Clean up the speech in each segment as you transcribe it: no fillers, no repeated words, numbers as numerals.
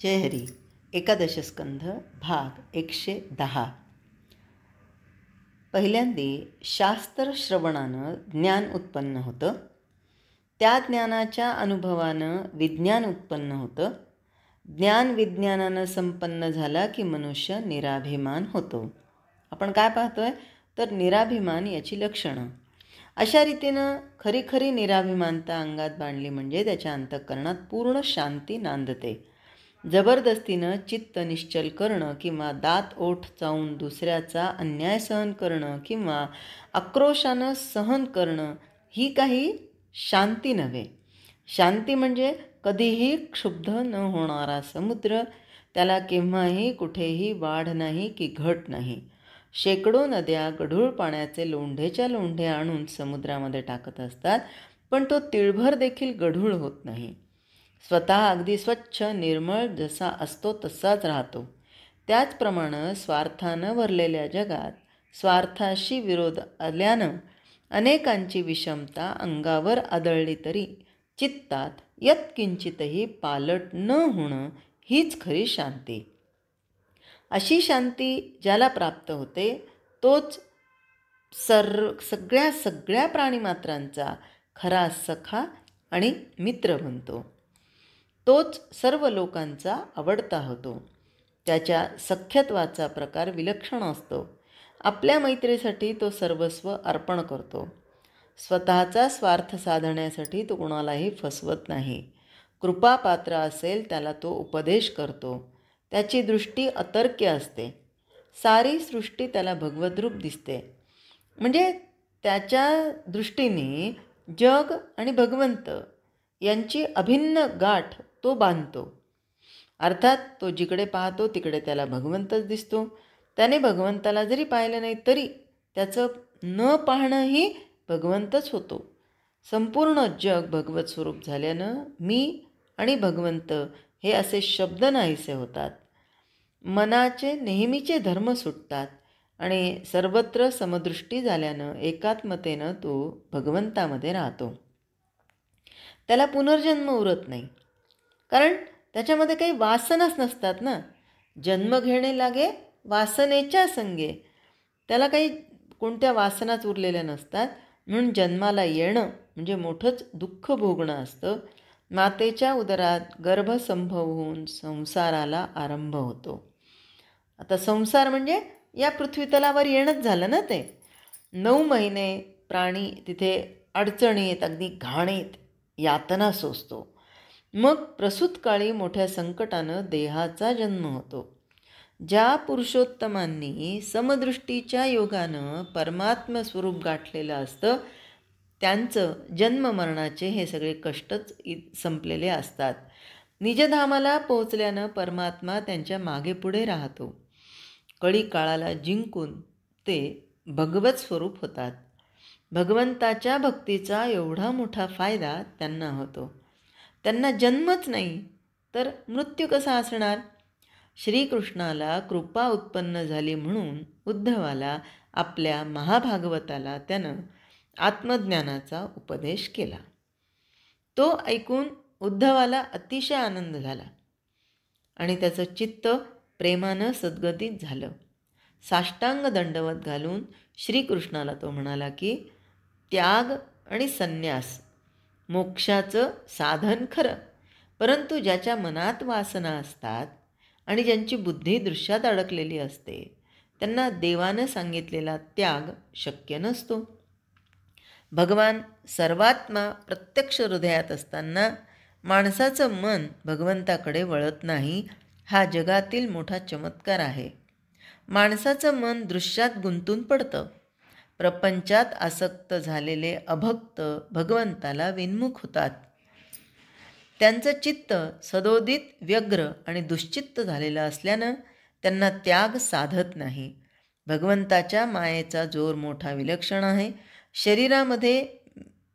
जय हरी. एकादश स्कंध भाग 110. पहिल्यांदी शास्त्र श्रवणानं ज्ञान उत्पन्न होतं. त्या ज्ञानाच्या अनुभवानं विज्ञान उत्पन्न होतं. ज्ञान विज्ञानानं संपन्न झाला की मनुष्य निराभिमान होतो. आपण काय पाहतोय तर निराभिमान याची लक्षणं. अशा रीतीनं खरी खरी निराभिमानता अंगात बांधली म्हणजे त्याच्या अंतःकरणात पूर्ण शांती नांदते. जबरदस्तीनं चित्त निश्चल करणं किंवा दात ओठ चावून दुसऱ्याचा अन्याय सहन करणं किंवा आक्रोशानं सहन करणं ही काही शांती नव्हे. शांती म्हणजे कधीही क्षुब्ध न होणारा समुद्र. त्याला केव्हाही कुठेही वाढ नाही की घट नाही. शेकडो नद्या गढूळ पाण्याचे लोंढेच्या लोंढे आणून समुद्रामध्ये टाकत असतात, पण तो तिळभर देखील गढूळ होत नाही. स्वतः अगदी स्वच्छ निर्मळ जसा असतो तसाच राहतो. त्याचप्रमाणे स्वार्थानं भरलेल्या जगात स्वार्थाशी विरोध आल्यानं अनेकांची विषमता अंगावर आदळली तरी चित्तात यत्किंचितही पालट न होणं हीच खरी शांती. अशी शांती ज्याला प्राप्त होते तोच सगळ्या प्राणीमात्रांचा खरा सखा आणि मित्र बनतो. तोच सर्व लोकांचा आवडता होतो. त्याच्या सख्यत्वाचा प्रकार विलक्षण असतो. आपल्या मैत्रीसाठी तो सर्वस्व अर्पण करतो. स्वतःचा स्वार्थ साधण्यासाठी तो कोणालाही फसवत नाही. कृपापात्र असेल त्याला तो उपदेश करतो. त्याची दृष्टी अतर्क्य असते. सारी सृष्टी त्याला भगवद्रूप दिसते. म्हणजे त्याच्या दृष्टीने जग आणि भगवंत यांची अभिन्न गाठ तो बांधतो. अर्थात तो जिकडे पाहतो तिकडे त्याला भगवंतच दिसतो. त्याने भगवंताला जरी पाहिलं नाही तरी त्याचं न पाहणंही भगवंतच होतो. संपूर्ण जग भगवत स्वरूप झाल्यानं मी आणि भगवंत हे असे शब्द नाहीसे होतात. मनाचे नेहमीचे धर्म सुटतात आणि सर्वत्र समदृष्टी झाल्यानं एकात्मतेनं तो भगवंतामध्ये राहतो. त्याला पुनर्जन्म उरत नाही, कारण त्याच्यामध्ये काही वासनाच नसतात ना. जन्म घेणे लागे वासनेच्या संगे. त्याला काही कोणत्या वासनाच उरलेल्या नसतात. म्हणून जन्माला येणं म्हणजे मोठंच दुःख भोगणं असतं. मातेच्या उदरात गर्भसंभव होऊन संसाराला आरंभ होतो. आता संसार म्हणजे या पृथ्वीतलावर येणंच झालं ना ते. 9 महिने प्राणी तिथे अडचणीत अगदी घाणीत यातना सोसतो. मग प्रसूतकाळी मोठ्या संकटानं देहाचा जन्म होतो. ज्या पुरुषोत्तमांनी समदृष्टीच्या योगानं परमात्म स्वरूप गाठलेलं असतं त्यांचं जन्ममरणाचे हे सगळे कष्टच संपलेले असतात. निजधामाला पोहोचल्यानं परमात्मा त्यांच्या मागे पुढे राहतो. कळी काळाला जिंकून ते भगवत स्वरूप होतात. भगवंताच्या भक्तीचा एवढा मोठा फायदा त्यांना होतो. त्यांना जन्मच नाही तर मृत्यू कसा असणार. श्रीकृष्णाला कृपा उत्पन्न झाली म्हणून उद्धवाला आपल्या महाभागवताला त्यानं आत्मज्ञानाचा उपदेश केला. तो ऐकून उद्धवाला अतिशय आनंद झाला आणि त्याचं चित्त प्रेमानं सद्गतीत झालं. साष्टांग दंडवत घालून श्रीकृष्णाला तो म्हणाला की त्याग आणि संन्यास मोक्षाचं साधन खरं, परंतु ज्याच्या मनात वासना असतात आणि ज्यांची बुद्धी दृश्यात अडकलेली असते त्यांना देवानं सांगितलेला त्याग शक्य नसतो. भगवान सर्वात्मा प्रत्यक्ष हृदयात असताना माणसाचं मन भगवंताकडे वळत नाही. हा जगातील मोठा चमत्कार आहे. माणसाचं मन दृश्यात गुंतून पडतं. प्रपंचात आसक्त झालेले अभक्त भगवंताला विन्मुख होतात. त्यांचं चित्त सदोदित व्यग्र आणि दुश्चित्त झालेलं असल्यानं त्यांना त्याग साधत नाही. भगवंताच्या मायेचा जोर मोठा विलक्षण आहे. शरीरामध्ये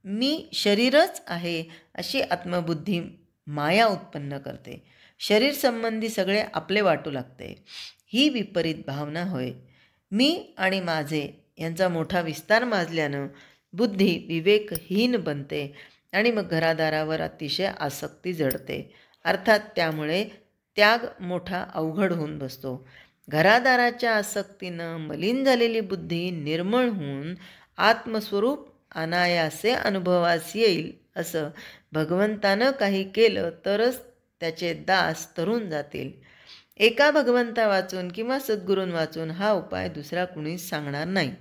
मी शरीरच आहे अशी आत्मबुद्धी माया उत्पन्न करते. शरीर संबंधी सगळे आपले वाटू लागते. ही विपरीत भावना होय. मी आणि माझे यांचा मोठा विस्तार माजल्यानं बुद्धी विवेकहीन बनते आणि मग घरादारावर अतिशय आसक्ती जडते. अर्थात त्यामुळे त्याग मोठा अवघड होऊन बसतो. घरादाराच्या आसक्तीनं मलिन झालेली बुद्धी निर्मळ होऊन आत्मस्वरूप अनायासे अनुभवास येईल. असं भगवंतानं काही केलं तरच त्याचे दास तरून जातील. एका भगवंता वाचून किंवा सद्गुरूं वाचून हा उपाय दुसरा कुणीच सांगणार नाही.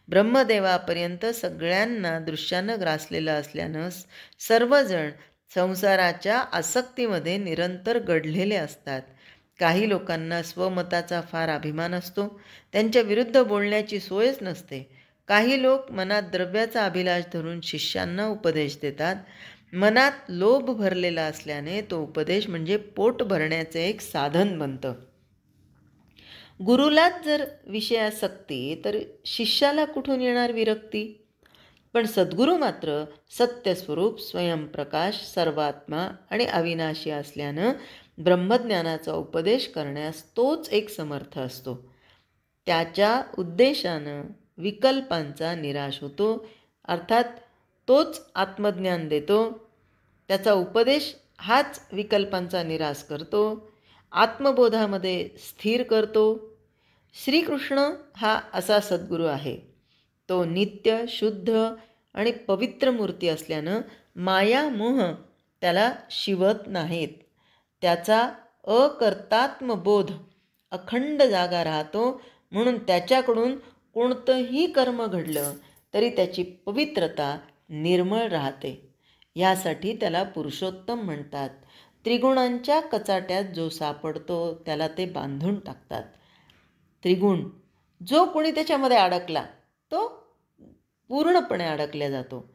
ब्रह्मदेवापर्यंत सगळ्यांना दृश्यानं ग्रासलेलं असल्यानं सर्वजण संसाराच्या आसक्तीमध्ये निरंतर गढलेले असतात. काही लोकांना स्वमताचा फार अभिमान असतो, त्यांच्या विरुद्ध बोलण्याची सोयच नसते. काही लोक मनात द्रव्याचा अभिलाष धरून शिष्यांना उपदेश देतात. मनात लोभ भरलेला असल्याने तो उपदेश म्हणजे पोट भरण्याचे एक साधन बनतं. गुरुलाच जर विषयासक्ती तर शिष्याला कुठून येणार विरक्ती. पण सद्गुरू मात्र सत्यस्वरूप, स्वयंप्रकाश, सर्वात्मा आणि अविनाशी असल्यानं ब्रह्मज्ञानाचा उपदेश करण्यास तोच एक समर्थ असतो. त्याच्या उद्देशानं विकल्पांचा निराश होतो, अर्थात तोच आत्मज्ञान देतो. त्याचा उपदेश हाच विकल्पांचा निराश करतो, आत्मबोधामध्ये स्थिर करतो. श्रीकृष्ण हा असा सद्गुरू आहे. तो नित्य, शुद्ध आणि पवित्र मूर्ती असल्यानं मायामोह त्याला शिवत नाहीत. त्याचा अकर्तात्मबोध अखंड जागा राहतो, म्हणून त्याच्याकडून कोणतंही कर्म घडलं तरी त्याची पवित्रता निर्मळ राहते. यासाठी त्याला पुरुषोत्तम म्हणतात. त्रिगुणांच्या कचाट्यात जो सापडतो त्याला ते बांधून टाकतात. त्रिगुण जो कोणी त्याच्यामध्ये अडकला तो पूर्णपणे अडकल्या जातो.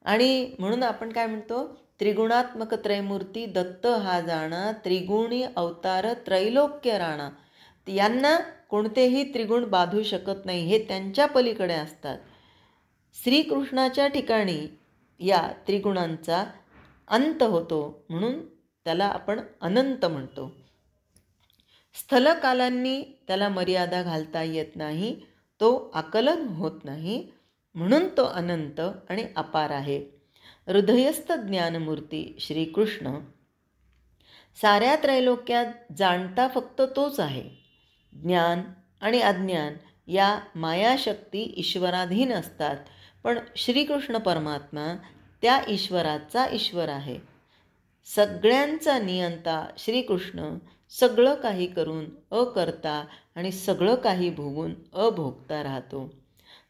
आणि म्हणून आपण काय म्हणतो, त्रिगुणात्मक त्रयमूर्ती दत्त हा जाणा, त्रिगुणी अवतार त्रैलोक्य राणा. यांना कोणतेही त्रिगुण बाधू शकत नाही, हे त्यांच्या पलीकडे असतात. श्रीकृष्णाच्या ठिकाणी या त्रिगुणांचा अंत होतो, म्हणून त्याला आपण अनंत म्हणतो. स्थलकालांनी त्याला मर्यादा घालता येत नाही, तो आकलन होत नाही, म्हणून तो अनंत आणि अपार आहे. हृदयस्थ ज्ञानमूर्ती श्रीकृष्ण साऱ्या त्रैलोक्यात जाणता फक्त तोच आहे. ज्ञान आणि अज्ञान या मायाशक्ती ईश्वराधीन असतात, पण श्रीकृष्ण परमात्मा त्या ईश्वराचा ईश्वर आहे. सगळ्यांचा नियंता श्रीकृष्ण सगळं काही करून अकर्ता आणि सगळं काही भोगून अभोगता राहतो.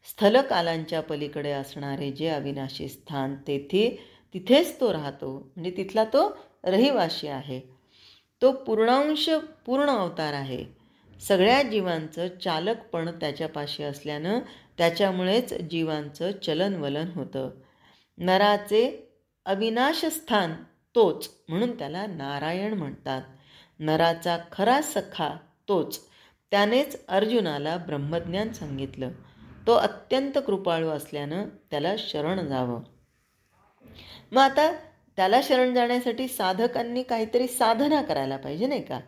स्थलकालांच्या पलीकडे असणारे जे अविनाशी स्थान तिथेच तो राहतो, म्हणजे तिथला तो रहिवासी आहे. तो पूर्णांश पूर्ण अवतार आहे. सगळ्या जीवांचं चालकपण त्याच्यापाशी असल्यानं त्याच्यामुळेच जीवांचं चलनवलन होतं. नराचे अविनाशस्थान तोच, म्हणून त्याला नारायण म्हणतात. नराचा खरा सखा तोच. त्यानेच अर्जुनाला ब्रह्मज्ञान सांगितलं. तो अत्यंत कृपाळू असल्यानं त्याला शरण जावं. मग आता त्याला शरण जाण्यासाठी साधकांनी काहीतरी साधना करायला पाहिजे, नाही का.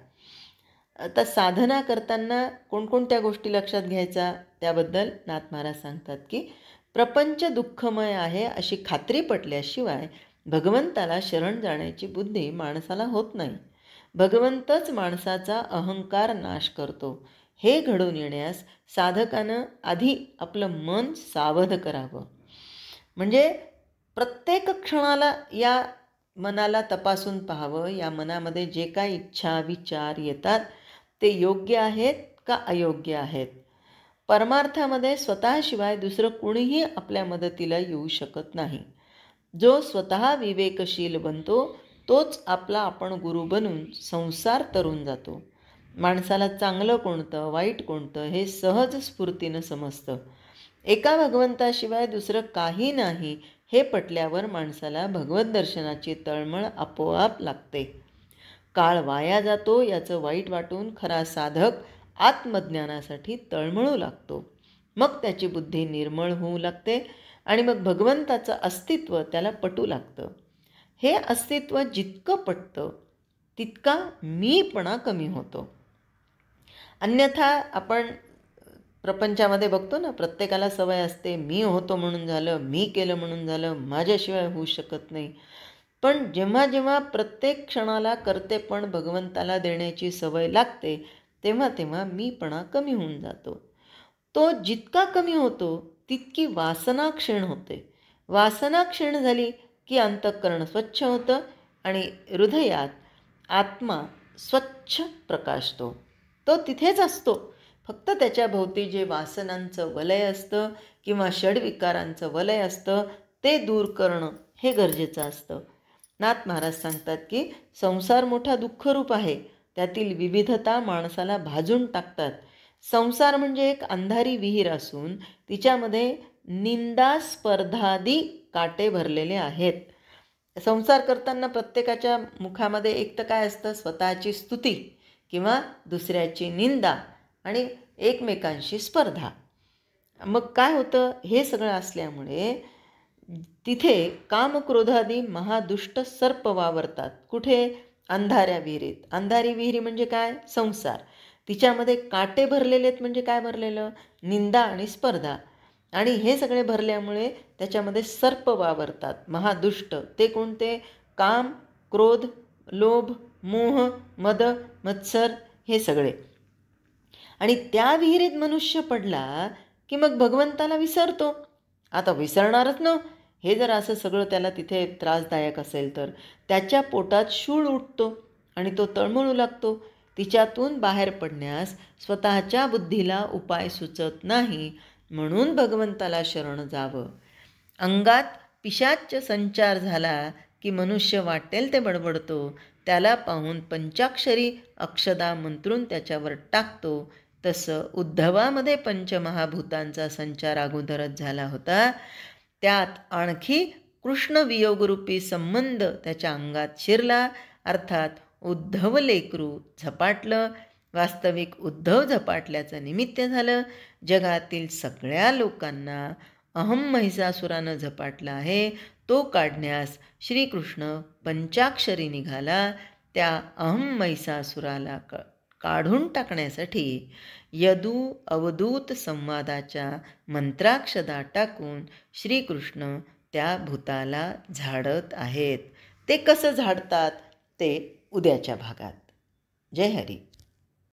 आता साधना करताना कोणकोणत्या गोष्टी लक्षात घ्यायच्या त्याबद्दल नाथ महाराज सांगतात की प्रपंच दुःखमय आहे अशी खात्री पटल्याशिवाय भगवंताला शरण जाण्याची बुद्धी माणसाला होत नाही. भगवंतच माणसाचा अहंकार नाश करतो. हे घडून येण्यास साधकानं आधी आपलं मन सावध करावं. म्हणजे प्रत्येक क्षणाला या मनाला तपासून पाहावं, या मनामध्ये जे काही इच्छा विचार येतात ते योग्य आहेत का अयोग्य आहेत. परमार्थामध्ये स्वतःशिवाय दुसरं कुणीही आपल्या मदतीला येऊ शकत नाही. जो स्वतः विवेकशील बनतो तोच आपला आपण गुरु बनून संसार तरून जातो. माणसाला चांगलं कोणतं वाईट कोणतं हे सहज स्फूर्तीनं समजतं. एका भगवंताशिवाय दुसरं काही नाही हे पटल्यावर माणसाला भगवत दर्शनाची तळमळ आपोआप लागते. काळ वाया जातो याचं वाईट वाटून खरा साधक आत्मज्ञानासाठी तळमळू लागतो. मग त्याची बुद्धी निर्मळ होऊ लागते आणि मग भगवंताचं अस्तित्व त्याला पटू लागतं. हे अस्तित्व जितकं पटतं तितका मीपणा कमी होतो. अन्यथा आपण प्रपंचामध्ये बघतो ना, प्रत्येकाला सवय असते मी होतो म्हणून झालं, मी केलं म्हणून झालं, माझ्याशिवाय होऊ शकत नाही. पण जेव्हा जेव्हा प्रत्येक क्षणाला कर्तेपण भगवंताला देण्याची सवय लागते तेव्हा तेव्हा मीपणा कमी होऊन जातो. तो जितका कमी होतो तितकी वासना क्षीण होते. वासना क्षीण झाली की अंतःकरण स्वच्छ होतं आणि हृदयात आत्मा स्वच्छ प्रकाशतो. तो तिथेच असतो, फक्त त्याच्या भोवती जे वासनांचं वलय असतं किंवा षड्विकारांचं वलय असतं ते दूर करणं हे गरजेचं असतं. नाथ महाराज सांगतात की संसार मोठा दुःखरूप आहे. त्यातील विविधता माणसाला भाजून टाकतात. संसार म्हणजे एक अंधारी विहीर असून तिच्यामध्ये निंदा स्पर्धादी काटे भरलेले आहेत. संसार करताना प्रत्येकाच्या मुखामध्ये एक तर काय असतं, स्वतःची स्तुती किंवा दुसऱ्याची निंदा आणि एकमेकांशी स्पर्धा. मग काय होतं, हे सगळं असल्यामुळे तिथे कामक्रोधादी महादुष्ट सर्प वावरतात. कुठे? अंधाऱ्या विहिरीत. अंधारी विहिरी म्हणजे काय? संसार. तिच्यामध्ये काटे भरलेले आहेत. म्हणजे काय भरलेलं? निंदा आणि स्पर्धा. आणि हे सगळे भरल्यामुळे त्याच्यामध्ये सर्प वावरतात महादुष्ट. ते कोणते? काम, क्रोध, लोभ, मोह, मद, मत्सर हे सगळे. आणि त्या विहिरीत मनुष्य पडला की मग भगवंताला विसरतो. आता विसरणारच ना. हे जर असं सगळं त्याला तिथे त्रासदायक असेल तर त्याच्या पोटात शूळ उठतो आणि तो तळमळू लागतो. तिच्यातून बाहेर पडण्यास स्वतःच्या बुद्धीला उपाय सुचत नाही. म्हणून भगवंताला शरण जावं. अंगात पिशाच्य संचार झाला की मनुष्य वाटेल ते बडबडतो. त्याला पाहून पंचाक्षरी अक्षदा मंत्रून त्याच्यावर टाकतो. तसं उद्धवामध्ये पंचमहाभूतांचा संचार अगोदरच झाला होता. त्यात आणखी कृष्णवियोगरूपी संबंध त्याच्या अंगात शिरला. अर्थात उद्धव लेकरू झपाटलं. वास्तविक उद्धव झपाटल्याचं निमित्त झालं. जगातील सगळ्या लोकांना अहम महिषासुरानं झपाटला आहे तो काढण्यास श्रीकृष्ण पंचाक्षरी निघाला. त्या अहम महिषासुराला काढून टाकण्यासाठी यदू अवधूत संवादाच्या मंत्राक्षदा टाकून श्रीकृष्ण त्या भूताला झाडत आहेत. ते कसं झाडतात ते उद्याच्या भागात. जय हरी.